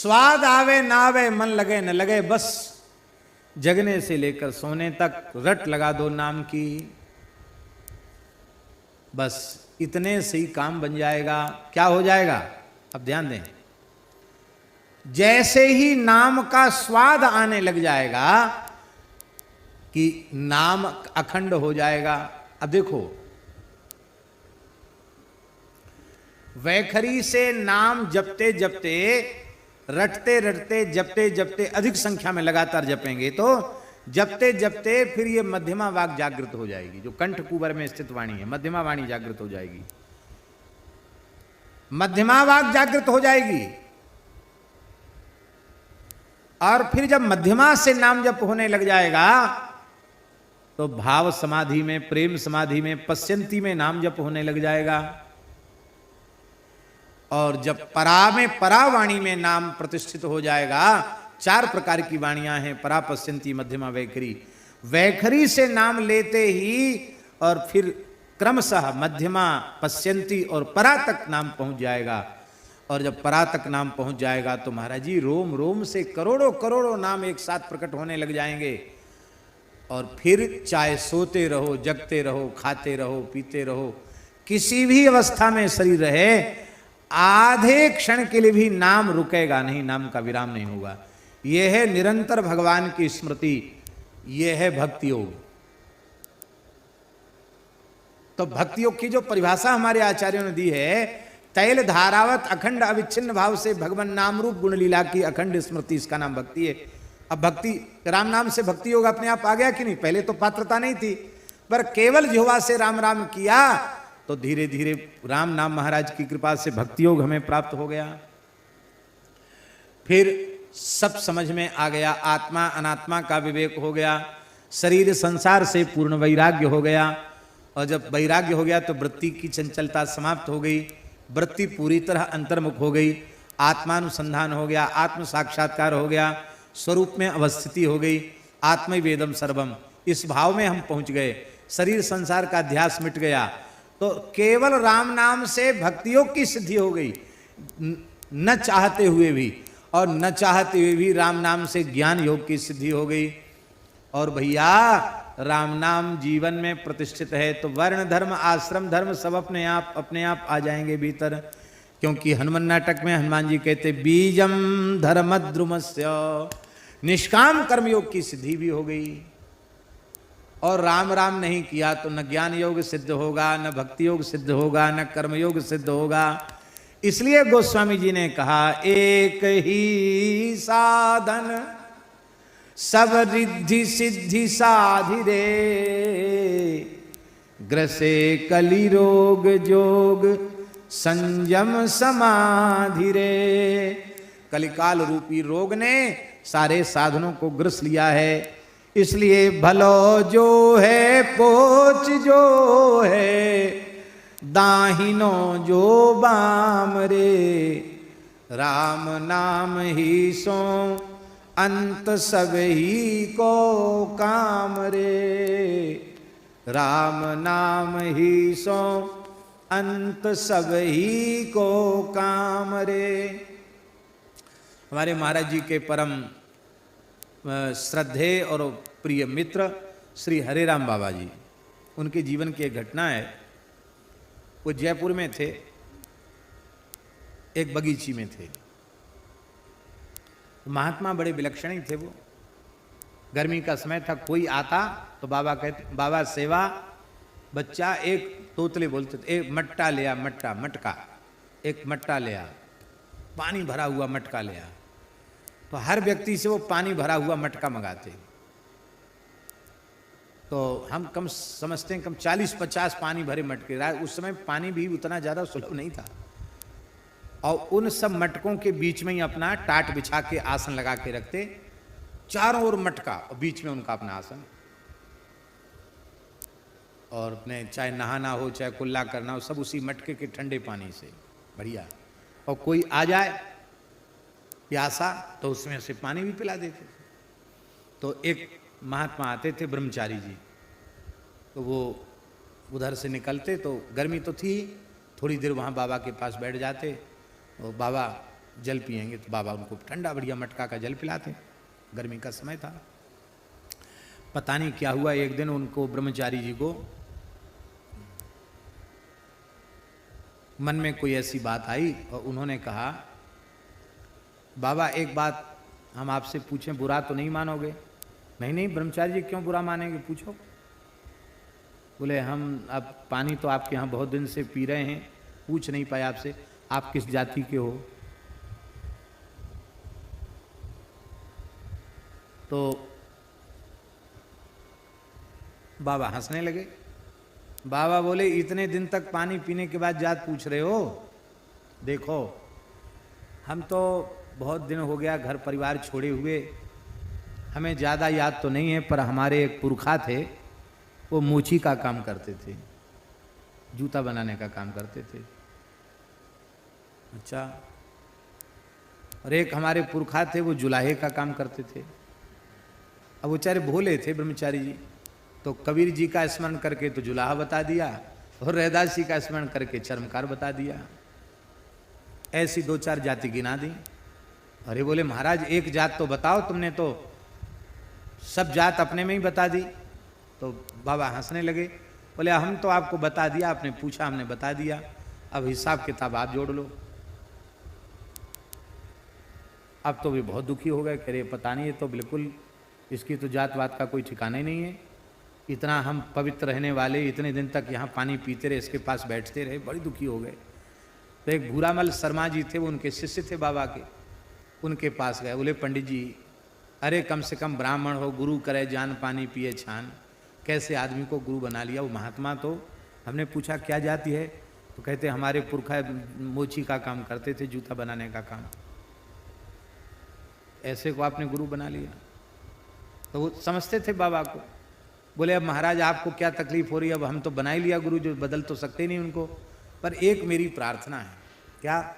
स्वाद आवे ना आवे, मन लगे न लगे, बस जगने से लेकर सोने तक रट लगा दो नाम की, बस इतने से ही काम बन जाएगा। क्या हो जाएगा? अब ध्यान दें, जैसे ही नाम का स्वाद आने लग जाएगा कि नाम अखंड हो जाएगा। अब देखो, वैखरी से नाम जपते जपते, रटते रटते, जपते जपते, अधिक संख्या में लगातार जपेंगे तो जपते जपते फिर ये मध्यमा वाक जागृत हो जाएगी। जो कंठ कुबर में स्थित वाणी है, मध्यमा वाणी जागृत हो जाएगी, मध्यमा वाक जागृत हो जाएगी। और फिर जब मध्यमा से नाम जप होने लग जाएगा तो भाव समाधि में, प्रेम समाधि में, पश्यंती में नाम जप होने लग जाएगा। और जब परा में, परा वाणी में नाम प्रतिष्ठित हो जाएगा, 4 प्रकार की वाणियां हैं, परा, पश्यंती, मध्यमा, वैखरी। वैखरी से नाम लेते ही और फिर क्रमशः मध्यमा, पश्यंती और परा तक नाम पहुंच जाएगा। और जब परा तक नाम पहुंच जाएगा तो महाराज जी रोम रोम से करोड़ों करोड़ों नाम एक साथ प्रकट होने लग जाएंगे। और फिर चाहे सोते रहो, जगते रहो, खाते रहो, पीते रहो, किसी भी अवस्था में शरीर रहे, आधे क्षण के लिए भी नाम रुकेगा नहीं, नाम का विराम नहीं होगा। यह है निरंतर भगवान की स्मृति, यह है भक्ति योग। तो भक्ति योग की जो परिभाषा हमारे आचार्यों ने दी है, तैल धारावत अखंड अविच्छिन्न भाव से भगवान नाम रूप गुण लीला की अखंड स्मृति, इसका नाम भक्ति है। अब भक्ति, राम नाम से भक्ति योग अपने आप आ गया कि नहीं? पहले तो पात्रता नहीं थी, पर केवल जिह्वा से राम राम किया तो धीरे धीरे राम नाम महाराज की कृपा से भक्ति योग हमें प्राप्त हो गया। फिर सब समझ में आ गया, आत्मा अनात्मा का विवेक हो गया, शरीर संसार से पूर्ण वैराग्य हो गया। और जब वैराग्य हो गया तो वृत्ति की चंचलता समाप्त हो गई, वृत्ति पूरी तरह अंतर्मुख हो गई, आत्मानुसंधान हो गया, आत्म साक्षात्कार हो गया, स्वरूप में अवस्थिति हो गई, आत्मवेदम सर्वम, इस भाव में हम पहुंच गए, शरीर संसार का ध्यास मिट गया। तो केवल राम नाम से भक्ति योग की सिद्धि हो गई, न चाहते हुए भी, और न चाहते हुए भी राम नाम से ज्ञान योग की सिद्धि हो गई। और भैया राम नाम जीवन में प्रतिष्ठित है तो वर्ण धर्म, आश्रम धर्म सब अपने आप आ जाएंगे भीतर। क्योंकि हनुमान नाटक में हनुमान जी कहते बीजम धर्मद्रुमस्य, निष्काम कर्म योग की सिद्धि भी हो गई। और राम राम नहीं किया तो न ज्ञान योग सिद्ध होगा, न भक्ति योग सिद्ध होगा, न कर्म योग सिद्ध होगा। इसलिए गोस्वामी जी ने कहा एक ही साधन सब रिद्धि सिद्धि साधिरे, ग्रसे कली रोग जोग संयम समाधिरे। कलिकाल रूपी रोग ने सारे साधनों को ग्रस लिया है, इसलिए भलो जो है पोच जो है, दाहिनो जो बाम रे, राम नाम ही सो अंत सब ही को काम रे, राम नाम ही सो अंत सब ही को काम रे। हमारे महाराज जी के परम श्रद्धेय और प्रिय मित्र श्री हरे राम बाबा जी, उनके जीवन की एक घटना है। वो जयपुर में थे, एक बगीची में थे। महात्मा बड़े विलक्षण ही थे। वो गर्मी का समय था, कोई आता तो बाबा कहते, बाबा सेवा, बच्चा एक तोतले बोलते थे, एक मट्टा ले आ, मटका, एक मट्टा ले आ, पानी भरा हुआ मटका ले आ। तो हर व्यक्ति से वो पानी भरा हुआ मटका मंगाते। तो हम कम समझते हैं, कम 40-50 पानी भरे मटके। उस समय पानी भी उतना ज़्यादा सुलभ नहीं था। और उन सब मटकों के बीच में ही अपना टाट बिछा के आसन लगा के रखते, चारों ओर मटका और बीच में उनका अपना आसन। और अपने चाहे नहाना हो, चाहे कुल्ला करना हो, सब उसी मटके के ठंडे पानी से बढ़िया। और कोई आ जाए प्यासा तो उसमें से पानी भी पिला देते। तो एक महात्मा आते थे, ब्रह्मचारी जी, तो वो उधर से निकलते तो गर्मी तो थी, थोड़ी देर वहाँ बाबा के पास बैठ जाते। और बाबा जल पिएंगे। तो बाबा उनको ठंडा बढ़िया मटका का जल पिलाते, गर्मी का समय था। पता नहीं क्या हुआ, एक दिन उनको ब्रह्मचारी जी को मन में कोई ऐसी बात आई और उन्होंने कहा, बाबा एक बात हम आपसे पूछें, बुरा तो नहीं मानोगे? नहीं नहीं ब्रह्मचारी जी क्यों बुरा मानेंगे, पूछो। बोले हम अब पानी तो आपके यहाँ बहुत दिन से पी रहे हैं, पूछ नहीं पाए आपसे, आप किस जाति के हो? तो बाबा हंसने लगे। बाबा बोले इतने दिन तक पानी पीने के बाद जात पूछ रहे हो? देखो हम तो बहुत दिन हो गया घर परिवार छोड़े हुए, हमें ज़्यादा याद तो नहीं है, पर हमारे एक पुरखा थे, वो मोची का काम करते थे, जूता बनाने का काम करते थे। अच्छा। और एक हमारे पुरखा थे वो जुलाहे का काम करते थे। अब वो बेचारे भोले थे ब्रह्मचारी जी, तो कबीर जी का स्मरण करके तो जुलाहा बता दिया और रैदास जी का स्मरण करके चर्मकार बता दिया। ऐसी दो चार जाति गिना दी। अरे बोले महाराज एक जात तो बताओ, तुमने तो सब जात अपने में ही बता दी। तो बाबा हंसने लगे, बोले हम तो आपको बता दिया, आपने पूछा हमने बता दिया, अब हिसाब किताब आप जोड़ लो। अब तो वे बहुत दुखी हो गए, कह रहे पता नहीं, ये तो बिल्कुल इसकी तो जात वात का कोई ठिकाना ही नहीं है, इतना हम पवित्र रहने वाले, इतने दिन तक यहाँ पानी पीते रहे, इसके पास बैठते रहे, बड़ी दुखी हो गए। तो एक भूरामल शर्मा जी थे, वो उनके शिष्य थे बाबा के, उनके पास गए। बोले पंडित जी अरे कम से कम ब्राह्मण हो, गुरु करे जान पानी पिए छान, कैसे आदमी को गुरु बना लिया? वो महात्मा तो, हमने पूछा क्या जाति है? तो कहते हमारे पुरखा मोची का काम करते थे, जूता बनाने का काम, ऐसे को आपने गुरु बना लिया? तो वो समझते थे बाबा को। बोले अब महाराज आपको क्या तकलीफ हो रही है, अब हम तो बना ही लिया गुरु, जो बदल तो सकते नहीं उनको, पर एक मेरी प्रार्थना है। क्या?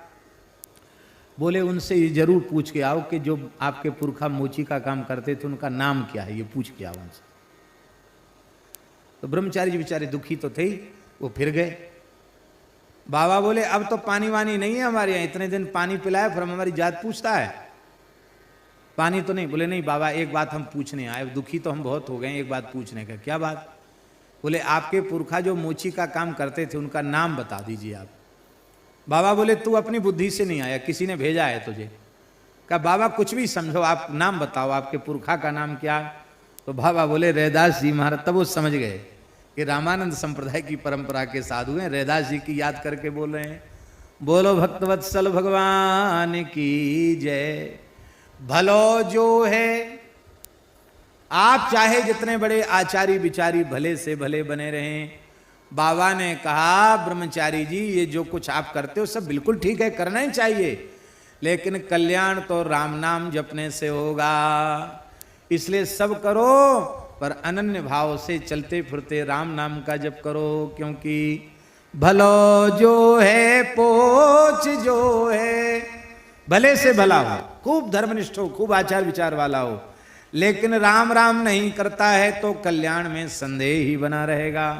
बोले उनसे ये जरूर पूछ के आओ कि जो आपके पुरखा मोची का काम करते थे उनका नाम क्या है, ये पूछ के आओ उनसे। तो ब्रह्मचारी जी बेचारे दुखी तो थे ही, वो फिर गए। बाबा बोले अब तो पानी वानी नहीं है हमारे यहाँ, इतने दिन पानी पिलाया फिर हमारी जात पूछता है, पानी तो नहीं? बोले नहीं बाबा एक बात हम पूछने आए, दुखी तो हम बहुत हो गए, एक बात पूछने का। क्या बात? बोले आपके पुरखा जो मोची का काम करते थे उनका नाम बता दीजिए आप। बाबा बोले तू अपनी बुद्धि से नहीं आया, किसी ने भेजा है तुझे? कहा बाबा कुछ भी समझो, आप नाम बताओ, आपके पुरखा का नाम क्या? तो बाबा बोले रैदास जी महाराज। तब वो समझ गए कि रामानंद संप्रदाय की परंपरा के साधु हैं, रैदास जी की याद करके बोल रहे हैं। बोलो भक्तवत्सल भगवान की जय। भलो जो है, आप चाहे जितने बड़े आचारी विचारी भले से भले बने रहें, बाबा ने कहा ब्रह्मचारी जी ये जो कुछ आप करते हो सब बिल्कुल ठीक है, करना ही चाहिए, लेकिन कल्याण तो राम नाम जपने से होगा, इसलिए सब करो पर अनन्य भाव से चलते फिरते राम नाम का जप करो, क्योंकि भलो जो है पोच जो है, भले से भला हो, खूब धर्मनिष्ठ हो, खूब आचार विचार वाला हो, लेकिन राम राम नहीं करता है तो कल्याण में संदेह ही बना रहेगा।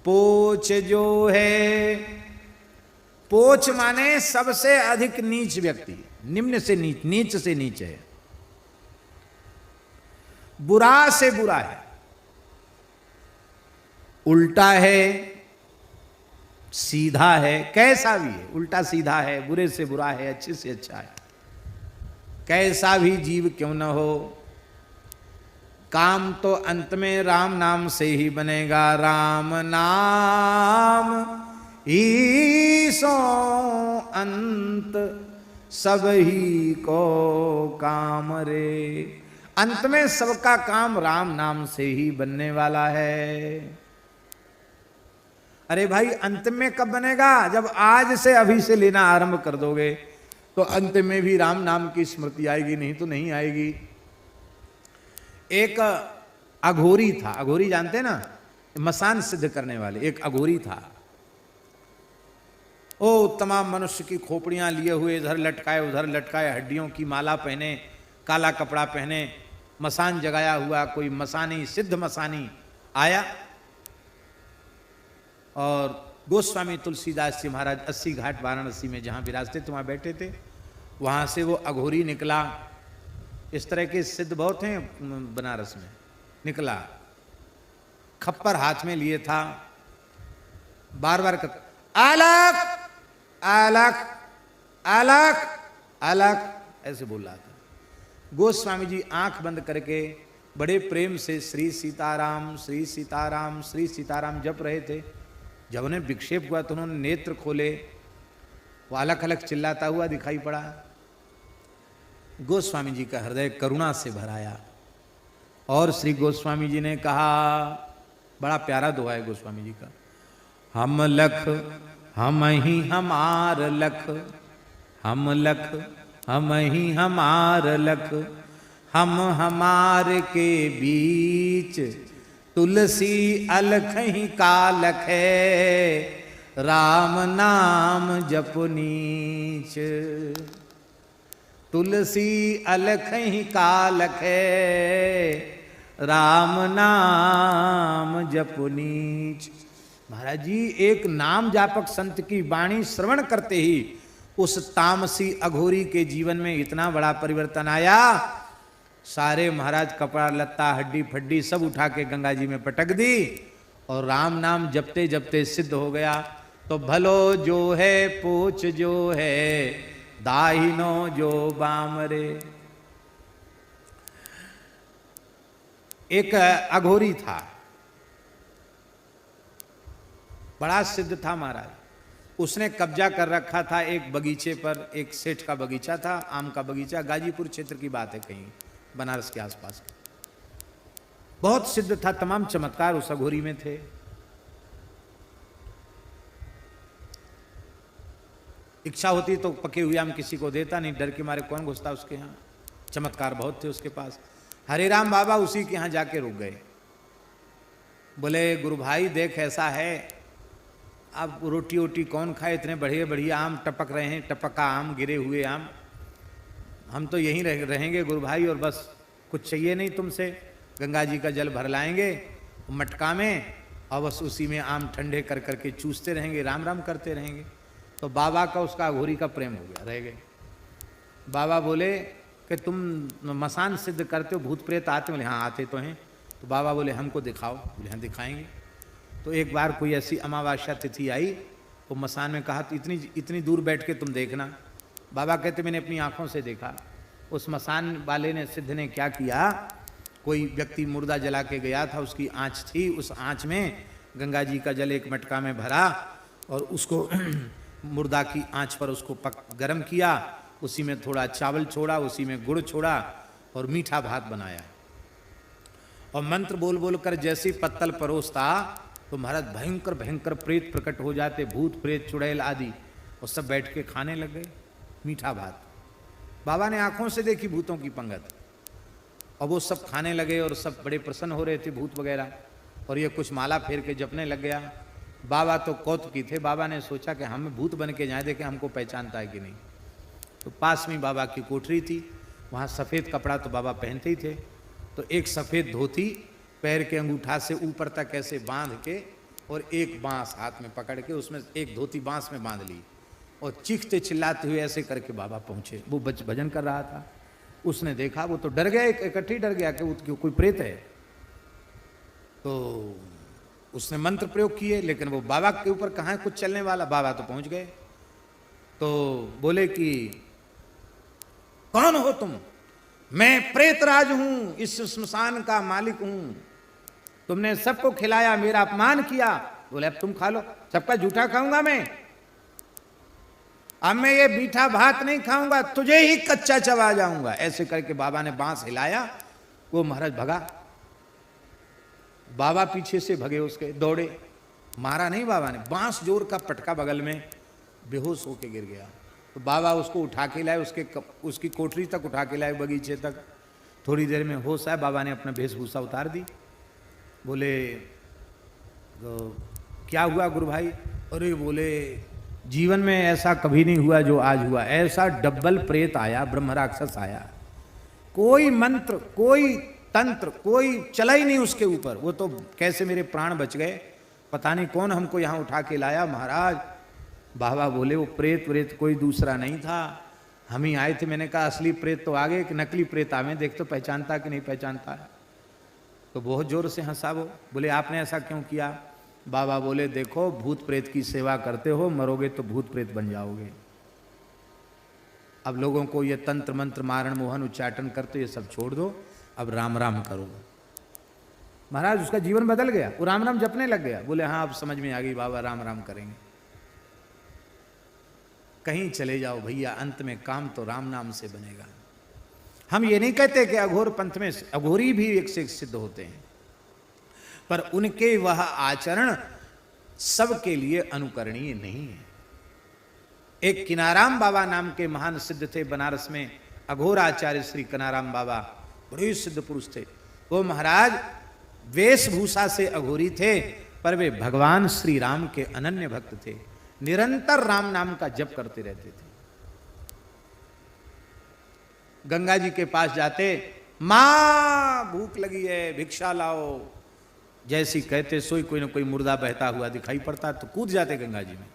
पोच जो है, पोच माने सबसे अधिक नीच व्यक्ति, निम्न से नीच, नीच से नीच है, बुरा से बुरा है, उल्टा है, सीधा है, कैसा भी है, उल्टा सीधा है, बुरे से बुरा है, अच्छे से अच्छा है, कैसा भी जीव क्यों न हो, काम तो अंत में राम नाम से ही बनेगा, राम नाम ही सो अंत सब ही को काम रे। अंत में सबका काम राम नाम से ही बनने वाला है। अरे भाई अंत में कब बनेगा? जब आज से अभी से लेना आरंभ कर दोगे तो अंत में भी राम नाम की स्मृति आएगी, नहीं तो नहीं आएगी। एक अघोरी था, अघोरी जानते ना, मसान सिद्ध करने वाले, एक अघोरी था। ओ तमाम मनुष्य की खोपड़ियां लिए हुए इधर लटकाए उधर लटकाए, हड्डियों की माला पहने, काला कपड़ा पहने, मसान जगाया हुआ, कोई मसानी सिद्ध मसानी आया और गोस्वामी तुलसीदास जी महाराज 80 घाट वाराणसी में जहां विराजते थे वहां बैठे थे। वहां से वो अघोरी निकला। इस तरह के सिद्ध बहुत हैं बनारस में। निकला, खप्पर हाथ में लिए था, बार बार आलक आलक आलक आलक ऐसे बोल रहा था। गोस्वामी जी आंख बंद करके बड़े प्रेम से श्री सीताराम श्री सीताराम श्री सीताराम जप रहे थे। जब उन्हें विक्षेप हुआ तो उन्होंने नेत्र खोले, वो अलग अलग चिल्लाता हुआ दिखाई पड़ा। गोस्वामी जी का हृदय करुणा से भराया और श्री गोस्वामी जी ने कहा, बड़ा प्यारा दोहा है गोस्वामी जी का, हम लख हम ही हमार लख, हम लख हम ही हमार लख, हम हमार के बीच तुलसी अलख ही कालख है, राम नाम जप नीच। तुलसी अलख ही कालख है, राम नाम जप नीच। महाराज जी, एक नाम जापक संत की वाणी श्रवण करते ही उस तामसी अघोरी के जीवन में इतना बड़ा परिवर्तन आया। सारे महाराज कपड़ा लत्ता हड्डी फड्डी सब उठा के गंगा जी में पटक दी और राम नाम जपते जपते सिद्ध हो गया। तो भलो जो है पूछ जो है, दाहिनो जो बामरे। एक अघोरी था, बड़ा सिद्ध था महाराज। उसने कब्जा कर रखा था एक बगीचे पर। एक सेठ का बगीचा था, आम का बगीचा, गाजीपुर क्षेत्र की बात है, कहीं बनारस के आसपास। बहुत सिद्ध था, तमाम चमत्कार उस अघोरी में थे। इच्छा होती तो पके हुए आम किसी को देता नहीं, डर के मारे कौन घुसता उसके यहाँ। चमत्कार बहुत थे उसके पास। हरे राम बाबा उसी के यहाँ जाके रुक गए। बोले गुरु भाई देख ऐसा है, अब रोटी वोटी कौन खाए, इतने बढ़िया बढ़िया आम टपक रहे हैं, टपका आम, गिरे हुए आम, हम तो यहीं रहेंगे गुरु भाई, और बस कुछ चाहिए नहीं तुमसे। गंगा जी का जल भर लाएंगे मटका में और बस उसी में आम ठंडे कर करके चूसते रहेंगे, राम राम करते रहेंगे। तो बाबा का उसका अघोरी का प्रेम हो गया, रह गए। बाबा बोले कि तुम मसान सिद्ध करते हो, भूत प्रेत आते? बोले हाँ आते तो हैं। तो बाबा बोले हमको दिखाओ। बोले हाँ दिखाएंगे। तो एक बार कोई ऐसी अमावस्या तिथि आई, वो मसान में कहा तो इतनी दूर बैठ के तुम देखना। बाबा कहते मैंने अपनी आंखों से देखा। उस मसान वाले ने, सिद्ध ने क्या किया, कोई व्यक्ति मुर्दा जला के गया था, उसकी आँच थी, उस आँच में गंगा जी का जल एक मटका में भरा और उसको मुर्दा की आँच पर उसको गरम किया, उसी में थोड़ा चावल छोड़ा, उसी में गुड़ छोड़ा और मीठा भात बनाया और मंत्र बोल बोल कर जैसे पत्तल परोसता तो महाराज भयंकर भयंकर प्रेत प्रकट हो जाते, भूत प्रेत चुड़ैल आदि, और सब बैठ के खाने लग गए मीठा भात। बाबा ने आंखों से देखी भूतों की पंगत, और वो सब खाने लगे और सब बड़े प्रसन्न हो रहे थे भूत वगैरह, और ये कुछ माला फेर के जपने लग गया। बाबा तो कौतुकी थे। बाबा ने सोचा कि हम भूत बन के जाए, देखें हमको पहचानता है कि नहीं। तो पास में बाबा की कोठरी थी, वहाँ सफ़ेद कपड़ा तो बाबा पहनते ही थे। तो एक सफ़ेद धोती पैर के अंगूठा से ऊपर तक ऐसे बांध के और एक बांस हाथ में पकड़ के उसमें एक धोती बांस में बांध ली और चीखते चिल्लाते हुए ऐसे करके बाबा पहुँचे। वो भजन कर रहा था, उसने देखा, वो तो डर गया, इकट्ठी डर गया कि कोई प्रेत है। तो उसने मंत्र प्रयोग किए, लेकिन वो बाबा के ऊपर कहाँ है कुछ चलने वाला। बाबा तो पहुँच गए। तो बोले कि कौन हो तुम? मैं प्रेतराज हूं, इस श्मशान का मालिक हूं। तुमने सबको खिलाया, मेरा अपमान किया। बोले अब तुम खा लो। सबका झूठा खाऊंगा मैं? अब मैं ये मीठा भात नहीं खाऊंगा, तुझे ही कच्चा चबा जाऊंगा। ऐसे करके बाबा ने बांस हिलाया, वो महाराज भगा। बाबा पीछे से भगे, उसके दौड़े, मारा नहीं बाबा ने, बांस जोर का पटका बगल में, बेहोश होके गिर गया। तो बाबा उसको उठा के लाए, उसकी कोठरी तक उठा के लाए, बगीचे तक। थोड़ी देर में होश आया, बाबा ने अपना वेशभूषा उतार दी। बोले तो क्या हुआ गुरु भाई? अरे बोले जीवन में ऐसा कभी नहीं हुआ जो आज हुआ। ऐसा डबल प्रेत आया, ब्रह्म राक्षस आया, कोई मंत्र कोई तंत्र कोई चला ही नहीं उसके ऊपर। वो तो कैसे मेरे प्राण बच गए, पता नहीं कौन हमको यहाँ उठा के लाया महाराज। बाबा बोले वो प्रेत कोई दूसरा नहीं था, हम ही आए थे। मैंने कहा असली प्रेत तो आगे, कि नकली प्रेत आवे, देख तो पहचानता कि नहीं पहचानता है। तो बहुत जोर से हंसा वो। बोले आपने ऐसा क्यों किया? बाबा बोले देखो, भूत प्रेत की सेवा करते हो, मरोगे तो भूत प्रेत बन जाओगे। अब लोगों को ये तंत्र मंत्र मारण मोहन उच्चाटन करते, ये सब छोड़ दो, अब राम राम करो। महाराज उसका जीवन बदल गया, वो राम राम जपने लग गया। बोले हाँ अब समझ में आ गई बाबा, राम राम करेंगे। कहीं चले जाओ भैया, अंत में काम तो राम नाम से बनेगा। हम ये नहीं कहते कि अघोर पंथ में अघोरी भी एक से एक सिद्ध होते हैं, पर उनके वह आचरण सबके लिए अनुकरणीय नहीं है। एक किनाराम बाबा नाम के महान सिद्ध थे बनारस में, अघोर आचार्य श्री किनाराम बाबा, बड़े सिद्ध पुरुष थे। वो महाराज वेशभूषा से अघोरी थे, पर वे भगवान श्री राम के अनन्य भक्त थे, निरंतर राम नाम का जप करते रहते थे। गंगा जी के पास जाते, मां भूख लगी है भिक्षा लाओ, जैसी कहते सोई कोई ना कोई मुर्दा बहता हुआ दिखाई पड़ता तो कूद जाते गंगा जी में,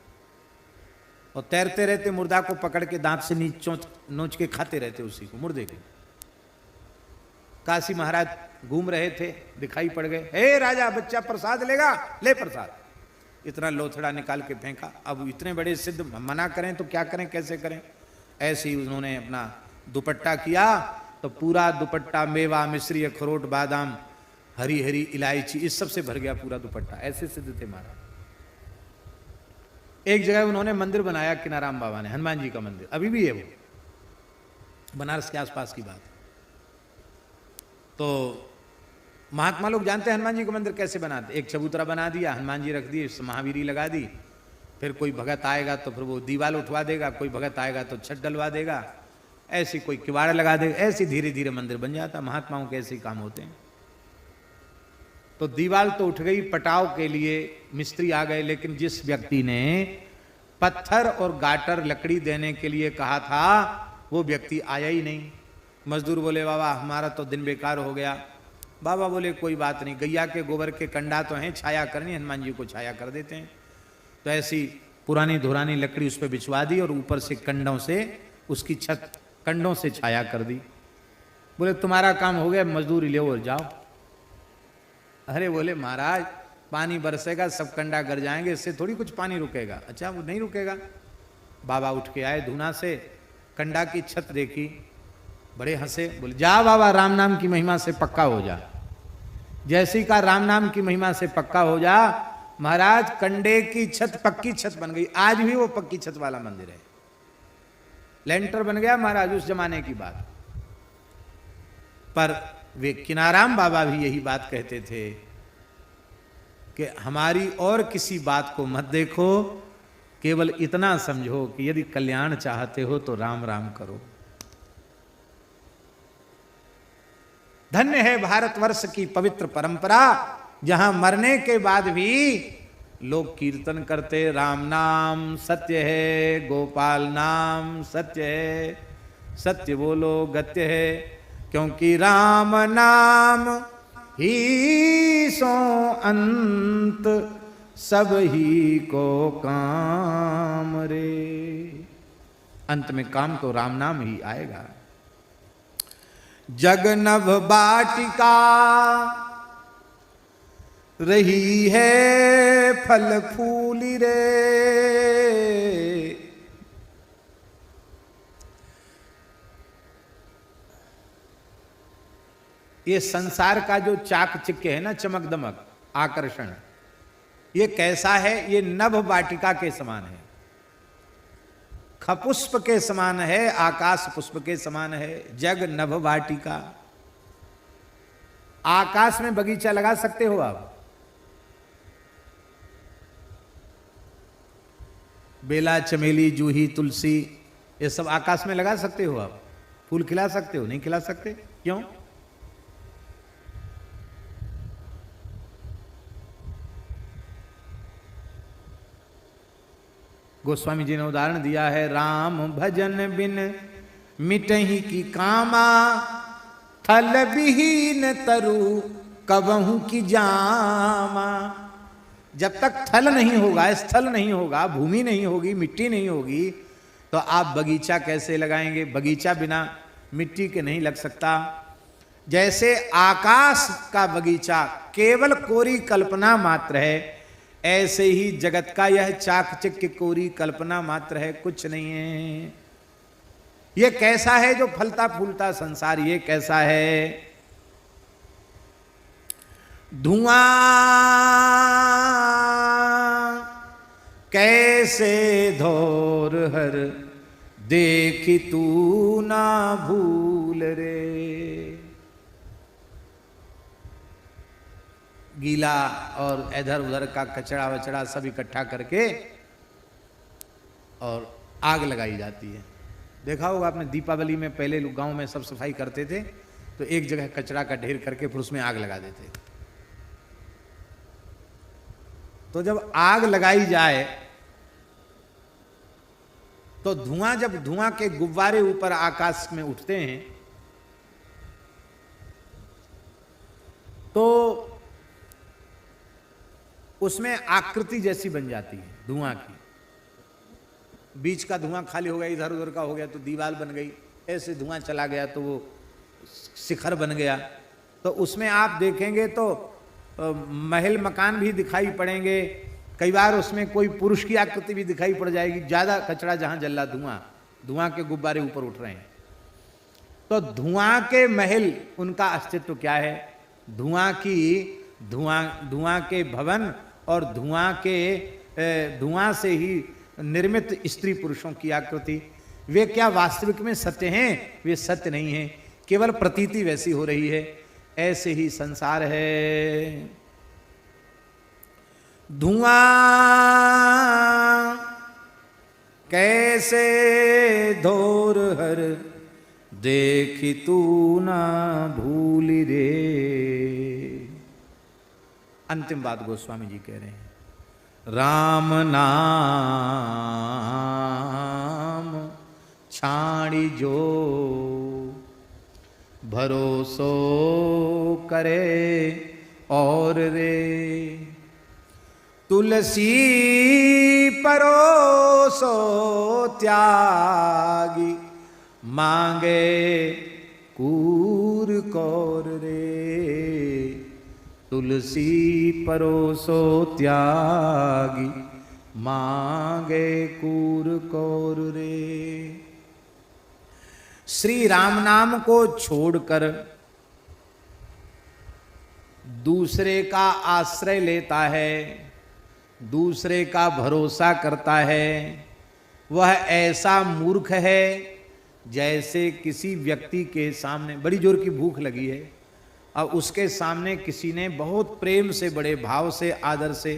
और तैरते रहते, मुर्दा को पकड़ के दांत से नोच के खाते रहते उसी को, मुर्दे को। काशी महाराज घूम रहे थे, दिखाई पड़ गए, हे राजा बच्चा प्रसाद लेगा, ले प्रसाद। इतना लोथड़ा निकाल के फेंका। अब इतने बड़े सिद्ध मना करें तो क्या करें, कैसे करें? ऐसे ही उन्होंने अपना दुपट्टा किया तो पूरा दुपट्टा मेवा मिश्री अखरोट बादाम हरी हरी इलायची इस सब से भर गया पूरा दुपट्टा। ऐसे सिद्ध थे महाराज। एक जगह उन्होंने मंदिर बनाया किनाराम बाबा ने, हनुमान जी का मंदिर, अभी भी है वो, बनारस के आसपास की बात। तो महात्मा लोग जानते हैं हनुमान जी का मंदिर कैसे बनाते। एक चबूतरा बना दिया, हनुमान जी रख दिए, महावीरी लगा दी, फिर कोई भगत आएगा तो फिर वो दीवार उठवा देगा, कोई भगत आएगा तो छत डलवा देगा, ऐसी कोई किवाड़ लगा देगा, ऐसी धीरे धीरे मंदिर बन जाता। महात्माओं के ऐसे काम होते हैं। तो दीवार तो उठ गई, पटाव के लिए मिस्त्री आ गए, लेकिन जिस व्यक्ति ने पत्थर और गाटर लकड़ी देने के लिए कहा था वो व्यक्ति आया ही नहीं। मजदूर बोले बाबा हमारा तो दिन बेकार हो गया। बाबा बोले कोई बात नहीं, गैया के गोबर के कंडा तो हैं, छाया करनी, हनुमान जी को छाया कर देते हैं। तो ऐसी पुरानी धुरानी लकड़ी उस पर बिछवा दी और ऊपर से कंडों से उसकी छत कंडों से छाया कर दी। बोले तुम्हारा काम हो गया, मजदूरी ले और जाओ। अरे बोले महाराज पानी बरसेगा, सब कंडा गर जाएंगे, इससे थोड़ी कुछ पानी रुकेगा। अच्छा वो नहीं रुकेगा। बाबा उठ के आए धुना से, कंडा की छत देखी, बड़े हंसे, बोले जा बाबा राम नाम की महिमा से पक्का हो जा। जैसी का राम नाम की महिमा से पक्का हो जा, महाराज कंडे की छत पक्की छत बन गई। आज भी वो पक्की छत वाला मंदिर है, लेंटर बन गया महाराज, उस जमाने की बात। पर वे किनाराम बाबा भी यही बात कहते थे कि हमारी और किसी बात को मत देखो, केवल इतना समझो कि यदि कल्याण चाहते हो तो राम राम करो। धन्य है भारतवर्ष की पवित्र परंपरा, जहां मरने के बाद भी लोग कीर्तन करते, राम नाम सत्य है, गोपाल नाम सत्य है, सत्य बोलो गत्य है, क्योंकि राम नाम ही सो अंत सब ही को काम रे। अंत में काम तो राम नाम ही आएगा। जगनभ बाटिका रही है फल फूली रे, ये संसार का जो चाकचिक्य है ना, चमक दमक आकर्षण, ये कैसा है? ये नभ वाटिका के समान है, खपुष्प के समान है, आकाश पुष्प के समान है। जग नभ वाटिका, आकाश में बगीचा लगा सकते हो आप? बेला चमेली जूही तुलसी ये सब आकाश में लगा सकते हो आप? फूल खिला सकते हो? नहीं खिला सकते। क्यों? गोस्वामी जी ने उदाहरण दिया है, राम भजन बिन मिटही की कामा, थल विहीन तरु कबहू की जामा। जब तक थल नहीं होगा, स्थल नहीं होगा, भूमि नहीं होगी, मिट्टी नहीं होगी, तो आप बगीचा कैसे लगाएंगे? बगीचा बिना मिट्टी के नहीं लग सकता। जैसे आकाश का बगीचा केवल कोरी कल्पना मात्र है, ऐसे ही जगत का यह चाकचक्य कोरी कल्पना मात्र है, कुछ नहीं है। ये कैसा है जो फलता फूलता संसार, ये कैसा है? धुआं कैसे धोर हर देखी तू ना भूल रे। गीला और इधर उधर का कचरा वचड़ा सब इकट्ठा करके और आग लगाई जाती है। देखा होगा आपने, दीपावली में पहले लोग गांव में सब सफाई करते थे तो एक जगह कचरा का ढेर करके फिर उसमें आग लगा देते। तो जब आग लगाई जाए तो धुआं, जब धुआं के गुब्बारे ऊपर आकाश में उठते हैं तो उसमें आकृति जैसी बन जाती है धुआं की। बीच का धुआं खाली हो गया, इधर उधर का हो गया तो दीवार बन गई, ऐसे धुआं चला गया तो वो शिखर बन गया। तो उसमें आप देखेंगे तो महल मकान भी दिखाई पड़ेंगे, कई बार उसमें कोई पुरुष की आकृति भी दिखाई पड़ जाएगी। ज्यादा कचरा जहां जल रहा, धुआं के गुब्बारे ऊपर उठ रहे हैं। तो धुआं के महल, उनका अस्तित्व क्या है? धुआं के भवन और धुआं से ही निर्मित स्त्री पुरुषों की आकृति, वे क्या वास्तविक में सत्य हैं? वे सत्य नहीं है, केवल प्रतीति वैसी हो रही है। ऐसे ही संसार है। धुआं कैसे धोर हर देखी तू ना भूली रे। अंतिम बात गोस्वामी जी कह रहे हैं, राम नाम छाड़ी जो भरोसो करे और रे। तुलसी परोसो त्यागी मांगे कूर कौर रे। तुलसी परोसो त्यागी मांगे कूर कौर रे। श्री राम नाम को छोड़कर दूसरे का आश्रय लेता है, दूसरे का भरोसा करता है, वह ऐसा मूर्ख है जैसे किसी व्यक्ति के सामने बड़ी जोर की भूख लगी है और उसके सामने किसी ने बहुत प्रेम से, बड़े भाव से, आदर से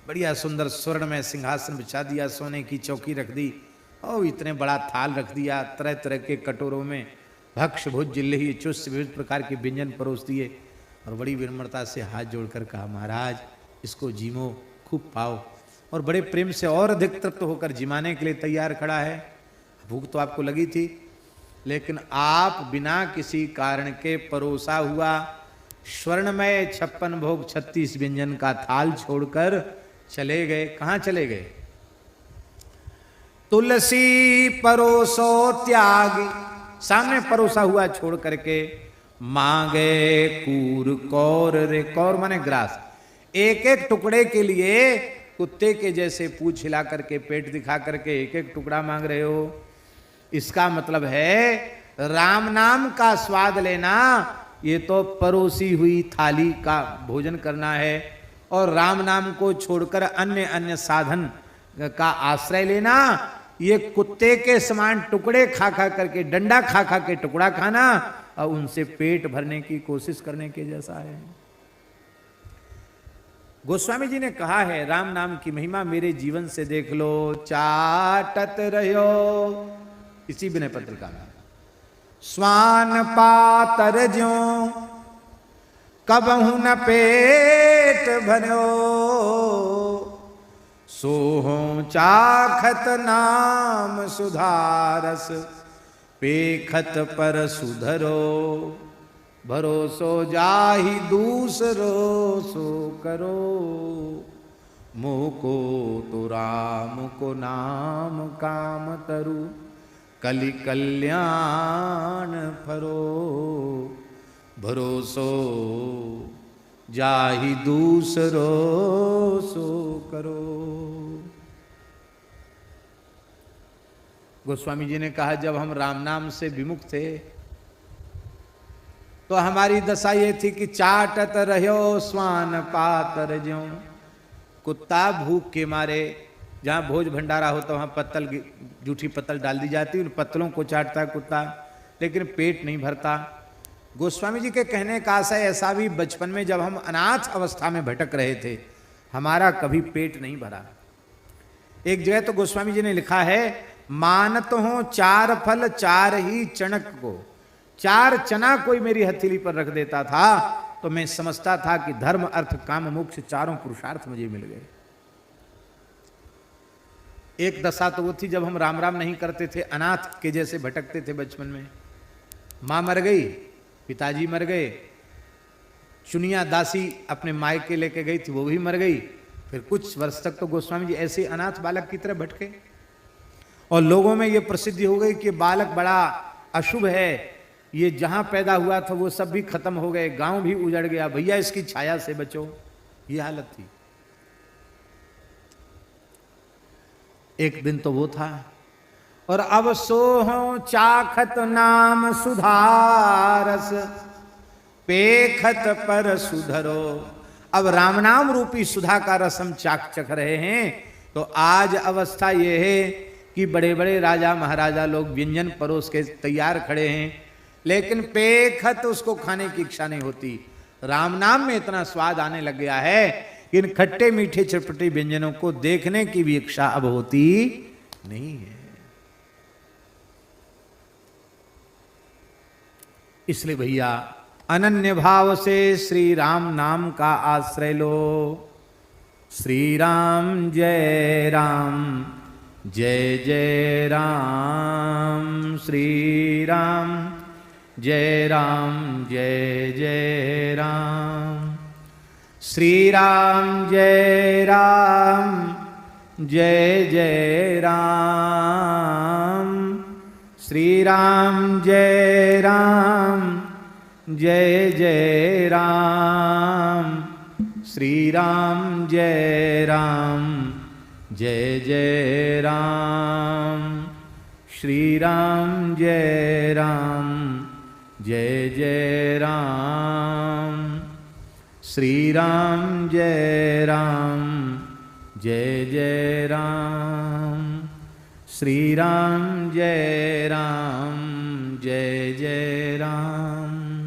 बढ़िया सुंदर स्वर्ण में सिंहासन बिछा दिया, सोने की चौकी रख दी और इतने बड़ा थाल रख दिया, तरह तरह के कटोरों में भक्ष भुज जिल्लही चुस्त विविध प्रकार के व्यंजन परोस दिए और बड़ी विनम्रता से हाथ जोड़कर कहा, महाराज इसको जीमो, खूब पाओ। और बड़े प्रेम से और अधिक तृप्त होकर जिमाने के लिए तैयार खड़ा है। भूख तो आपको लगी थी, लेकिन आप बिना किसी कारण के परोसा हुआ स्वर्णमय 56 भोग 36 व्यंजन का थाल छोड़कर चले गए। कहाँ चले गए? तुलसी परोसो त्यागी, सामने परोसा हुआ छोड़ करके मांगे कूर कौर रे। कौर माने ग्रास। एक एक टुकड़े के लिए कुत्ते के जैसे पूंछ हिला करके, पेट दिखा करके एक एक टुकड़ा मांग रहे हो। इसका मतलब है राम नाम का स्वाद लेना, ये तो परोसी हुई थाली का भोजन करना है। और राम नाम को छोड़कर अन्य अन्य साधन का आश्रय लेना, ये कुत्ते के समान टुकड़े खा खा करके, डंडा खा खा के टुकड़ा खाना और उनसे पेट भरने की कोशिश करने के जैसा है। गोस्वामी जी ने कहा है, राम नाम की महिमा मेरे जीवन से देख लो, चाटत रहो। इसी विनय पत्रिका में, स्वान पातर ज्यों कबहु न पेट भरो, सोहों चाखत नाम सुधारस, पेखत पर सुधरो, भरोसो जाहि दूसरो सो करो। मोह को तो राम को नाम काम तरु, कलि कल्याण फरो, भरोसो जाहि दूसरो सो करो। गोस्वामी जी ने कहा जब हम राम नाम से विमुख थे तो हमारी दशा ये थी कि चाटत रहो स्वान पातर ज्यों। कुत्ता भूख के मारे, जहाँ भोज भंडारा होता वहाँ पत्तल, जूठी पत्तल डाल दी जाती, उन पत्तलों को चाटता है कुत्ता, लेकिन पेट नहीं भरता। गोस्वामी जी के कहने का आशय ऐसा भी, बचपन में जब हम अनाथ अवस्था में भटक रहे थे हमारा कभी पेट नहीं भरा। एक जगह तो गोस्वामी जी ने लिखा है, मानत हो चार फल चार ही चणक को। 4 चना कोई मेरी हथेली पर रख देता था तो मैं समझता था कि धर्म अर्थ काम मोक्ष 4 पुरुषार्थ मुझे मिल गए। एक दशा तो वो थी जब हम राम राम नहीं करते थे, अनाथ के जैसे भटकते थे बचपन में। मां मर गई, पिताजी मर गए, चुनिया दासी अपने मायके लेके गई थी, वो भी मर गई। फिर कुछ वर्ष तक तो गोस्वामी जी ऐसे अनाथ बालक की तरह भटके और लोगों में ये प्रसिद्धि हो गई कि बालक बड़ा अशुभ है, ये जहां पैदा हुआ था वो सब भी खत्म हो गए, गांव भी उजड़ गया, भैया इसकी छाया से बचो, ये हालत थी। एक दिन तो वो था, और अब सोहो चाखत नाम सुधारस, पेखत पर सुधरो। अब राम नाम रूपी सुधा का रस हम चाक चख रहे हैं। तो आज अवस्था ये है कि बड़े बड़े राजा महाराजा लोग व्यंजन परोस के तैयार खड़े हैं, लेकिन पेखत उसको खाने की इच्छा नहीं होती। राम नाम में इतना स्वाद आने लग गया है कि इन खट्टे मीठे चटपटे व्यंजनों को देखने की भी इच्छा अब होती नहीं है। इसलिए भैया अनन्य भाव से श्री राम नाम का आश्रय लो। श्री राम जय राम जय जय राम, श्री राम जय राम जय जय राम, श्री राम जय राम जय जय राम, श्री राम जय राम जय जय राम, श्री राम जय राम जय जय राम, श्री राम जय राम जय जय राम, श्री राम जय राम जय जय राम, श्री राम जय राम जय जय राम।